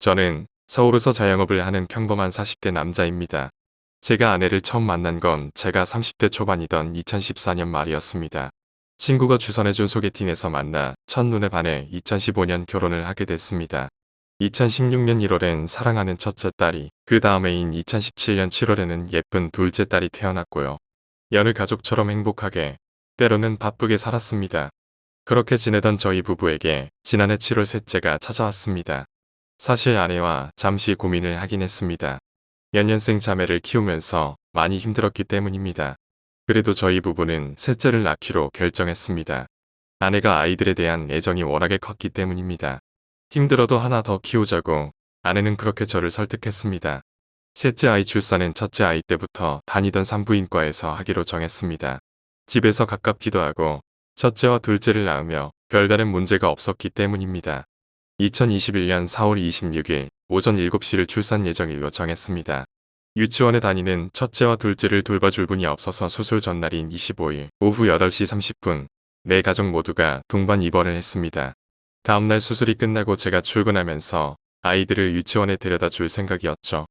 저는 서울에서 자영업을 하는 평범한 40대 남자입니다. 제가 아내를 처음 만난 건 제가 30대 초반이던 2014년 말이었습니다. 친구가 추천해준 소개팅에서 만나 첫눈에 반해 2015년 결혼을 하게 됐습니다. 2016년 1월엔 사랑하는 첫째 딸이, 그 다음해인 2017년 7월에는 예쁜 둘째 딸이 태어났고요. 여느 가족처럼 행복하게, 때로는 바쁘게 살았습니다. 그렇게 지내던 저희 부부에게 지난해 7월 셋째가 찾아왔습니다. 사실 아내와 잠시 고민을 하긴 했습니다. 연년생 자매를 키우면서 많이 힘들었기 때문입니다. 그래도 저희 부부는 셋째를 낳기로 결정했습니다. 아내가 아이들에 대한 애정이 워낙에 컸기 때문입니다. 힘들어도 하나 더 키우자고 아내는 그렇게 저를 설득했습니다. 셋째 아이 출산은 첫째 아이 때부터 다니던 산부인과에서 하기로 정했습니다. 집에서 가깝기도 하고 첫째와 둘째를 낳으며 별다른 문제가 없었기 때문입니다. 2021년 4월 26일 오전 7시를 출산 예정일로 정했습니다. 유치원에 다니는 첫째와 둘째를 돌봐줄 분이 없어서 수술 전날인 25일 오후 8시 30분 네 가족 모두가 동반 입원을 했습니다. 다음날 수술이 끝나고 제가 출근하면서 아이들을 유치원에 데려다 줄 생각이었죠.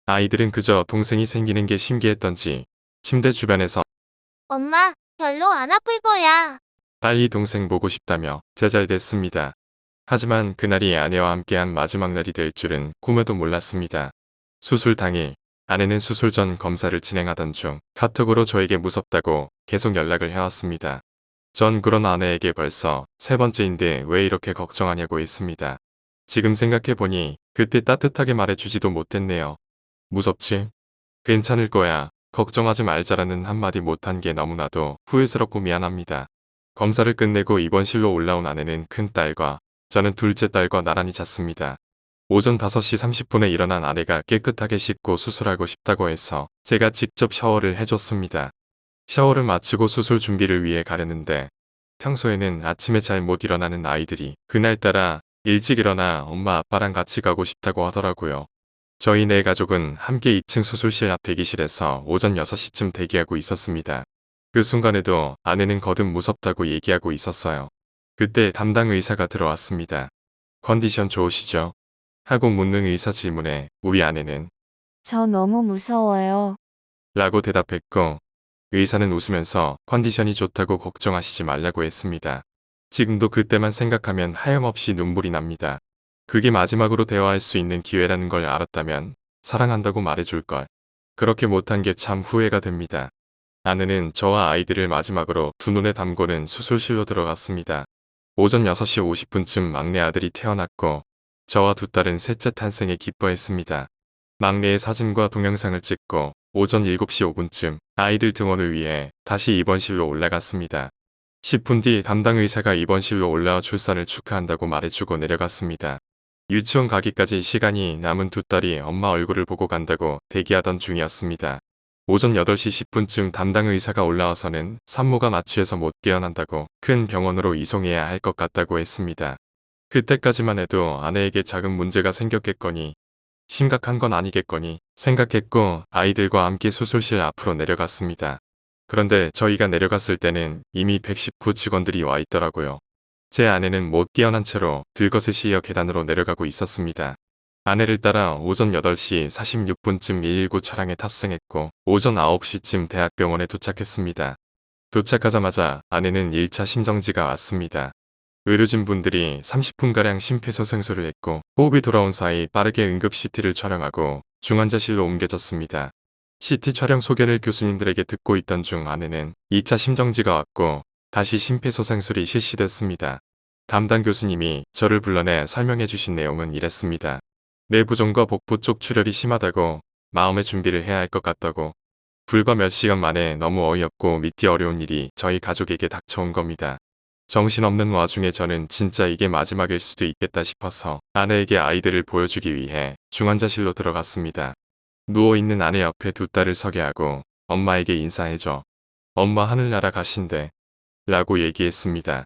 아이들은 그저 동생이 생기는 게 신기했던지 침대 주변에서 엄마, 별로 안 아플 거야. 빨리 동생 보고 싶다며 제잘됐습니다. 하지만 그날이 아내와 함께한 마지막 날이 될 줄은 꿈에도 몰랐습니다. 수술 당일 아내는 수술 전 검사를 진행하던 중 카톡으로 저에게 무섭다고 계속 연락을 해왔습니다. 전 그런 아내에게 벌써 세 번째인데 왜 이렇게 걱정하냐고 했습니다. 지금 생각해보니 그때 따뜻하게 말해주지도 못했네요. 무섭지? 괜찮을 거야. 걱정하지 말자라는 한마디 못한 게 너무나도 후회스럽고 미안합니다. 검사를 끝내고 입원실로 올라온 아내는 큰딸과 저는 둘째 딸과 나란히 잤습니다. 오전 5시 30분에 일어난 아내가 깨끗하게 씻고 수술하고 싶다고 해서 제가 직접 샤워를 해줬습니다. 샤워를 마치고 수술 준비를 위해 가려는데 평소에는 아침에 잘 못 일어나는 아이들이 그날따라 일찍 일어나 엄마 아빠랑 같이 가고 싶다고 하더라고요. 저희 네 가족은 함께 2층 수술실 앞 대기실에서 오전 6시쯤 대기하고 있었습니다. 그 순간에도 아내는 거듭 무섭다고 얘기하고 있었어요. 그때 담당 의사가 들어왔습니다. 컨디션 좋으시죠? 하고 묻는 의사 질문에 우리 아내는 저 너무 무서워요. 라고 대답했고 의사는 웃으면서 컨디션이 좋다고 걱정하시지 말라고 했습니다. 지금도 그때만 생각하면 하염없이 눈물이 납니다. 그게 마지막으로 대화할 수 있는 기회라는 걸 알았다면 사랑한다고 말해줄 걸. 그렇게 못한 게 참 후회가 됩니다. 아내는 저와 아이들을 마지막으로 두 눈에 담고는 수술실로 들어갔습니다. 오전 6시 50분쯤 막내 아들이 태어났고 저와 두 딸은 셋째 탄생에 기뻐했습니다. 막내의 사진과 동영상을 찍고 오전 7시 5분쯤 아이들 등원을 위해 다시 입원실로 올라갔습니다. 10분 뒤 담당 의사가 입원실로 올라와 출산을 축하한다고 말해주고 내려갔습니다. 유치원 가기까지 시간이 남은 두 딸이 엄마 얼굴을 보고 간다고 대기하던 중이었습니다. 오전 8시 10분쯤 담당 의사가 올라와서는 산모가 마취해서 못 깨어난다고 큰 병원으로 이송해야 할 것 같다고 했습니다. 그때까지만 해도 아내에게 작은 문제가 생겼겠거니 심각한 건 아니겠거니 생각했고 아이들과 함께 수술실 앞으로 내려갔습니다. 그런데 저희가 내려갔을 때는 이미 119 직원들이 와 있더라고요. 제 아내는 못 깨어난 채로 들것을 계단으로 내려가고 있었습니다. 아내를 따라 오전 8시 46분쯤 119 차량에 탑승했고 오전 9시쯤 대학병원에 도착했습니다. 도착하자마자 아내는 1차 심정지가 왔습니다. 의료진 분들이 30분가량 심폐소생술을 했고 호흡이 돌아온 사이 빠르게 응급 CT를 촬영하고 중환자실로 옮겨졌습니다. CT 촬영 소견을 교수님들에게 듣고 있던 중 아내는 2차 심정지가 왔고 다시 심폐소생술이 실시됐습니다. 담당 교수님이 저를 불러내 설명해 주신 내용은 이랬습니다. 내부종과 복부 쪽 출혈이 심하다고 마음의 준비를 해야 할 것 같다고 불과 몇 시간 만에 너무 어이없고 믿기 어려운 일이 저희 가족에게 닥쳐온 겁니다. 정신없는 와중에 저는 진짜 이게 마지막일 수도 있겠다 싶어서 아내에게 아이들을 보여주기 위해 중환자실로 들어갔습니다. 누워있는 아내 옆에 두 딸을 서게 하고 엄마에게 인사해줘. 엄마 하늘나라 가신대. 라고 얘기했습니다.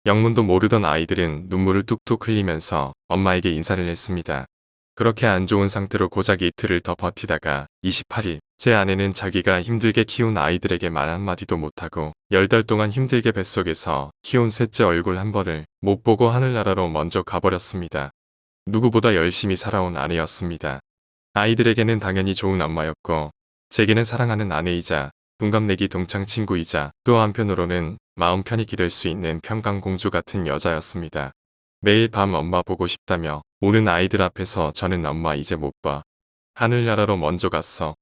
영문도 모르던 아이들은 눈물을 뚝뚝 흘리면서 엄마에게 인사를 했습니다. 그렇게 안 좋은 상태로 고작 이틀을 더 버티다가 28일 제 아내는 자기가 힘들게 키운 아이들에게 말 한마디도 못하고 10달 동안 힘들게 뱃속에서 키운 셋째 얼굴 한 번을 못 보고 하늘나라로 먼저 가버렸습니다. 누구보다 열심히 살아온 아내였습니다. 아이들에게는 당연히 좋은 엄마였고 제게는 사랑하는 아내이자 동갑내기 동창 친구이자 또 한편으로는 마음 편히 기댈 수 있는 평강공주 같은 여자였습니다. 매일 밤 엄마 보고 싶다며 우는 아이들 앞에서 저는 엄마 이제 못 봐. 하늘나라로 먼저 갔어.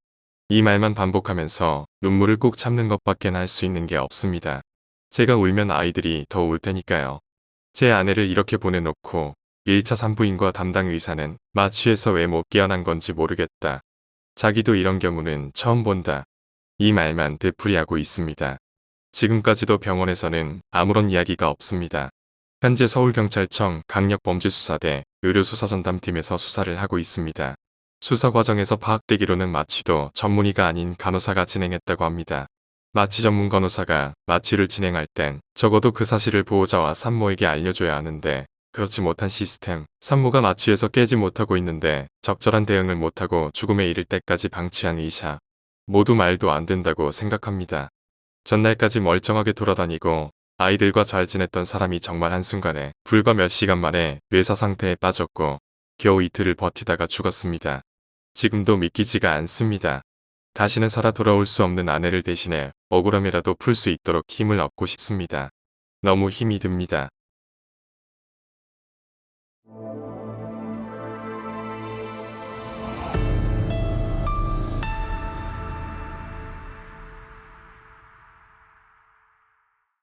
이 말만 반복하면서 눈물을 꼭 참는 것밖엔 할 수 있는 게 없습니다. 제가 울면 아이들이 더 울 테니까요. 제 아내를 이렇게 보내놓고 1차 산부인과 담당 의사는 마취해서 왜 못 깨어난 건지 모르겠다. 자기도 이런 경우는 처음 본다. 이 말만 되풀이하고 있습니다. 지금까지도 병원에서는 아무런 이야기가 없습니다. 현재 서울경찰청 강력범죄수사대 의료수사전담팀에서 수사를 하고 있습니다. 수사 과정에서 파악되기로는 마취도 전문의가 아닌 간호사가 진행했다고 합니다. 마취 전문 간호사가 마취를 진행할 땐 적어도 그 사실을 보호자와 산모에게 알려줘야 하는데 그렇지 못한 시스템, 산모가 마취에서 깨지 못하고 있는데 적절한 대응을 못하고 죽음에 이를 때까지 방치한 의사. 모두 말도 안 된다고 생각합니다. 전날까지 멀쩡하게 돌아다니고 아이들과 잘 지냈던 사람이 정말 한순간에 불과 몇 시간 만에 뇌사 상태에 빠졌고 겨우 이틀을 버티다가 죽었습니다. 지금도 믿기지가 않습니다. 다시는 살아 돌아올 수 없는 아내를 대신해 억울함이라도 풀 수 있도록 힘을 얻고 싶습니다. 너무 힘이 듭니다.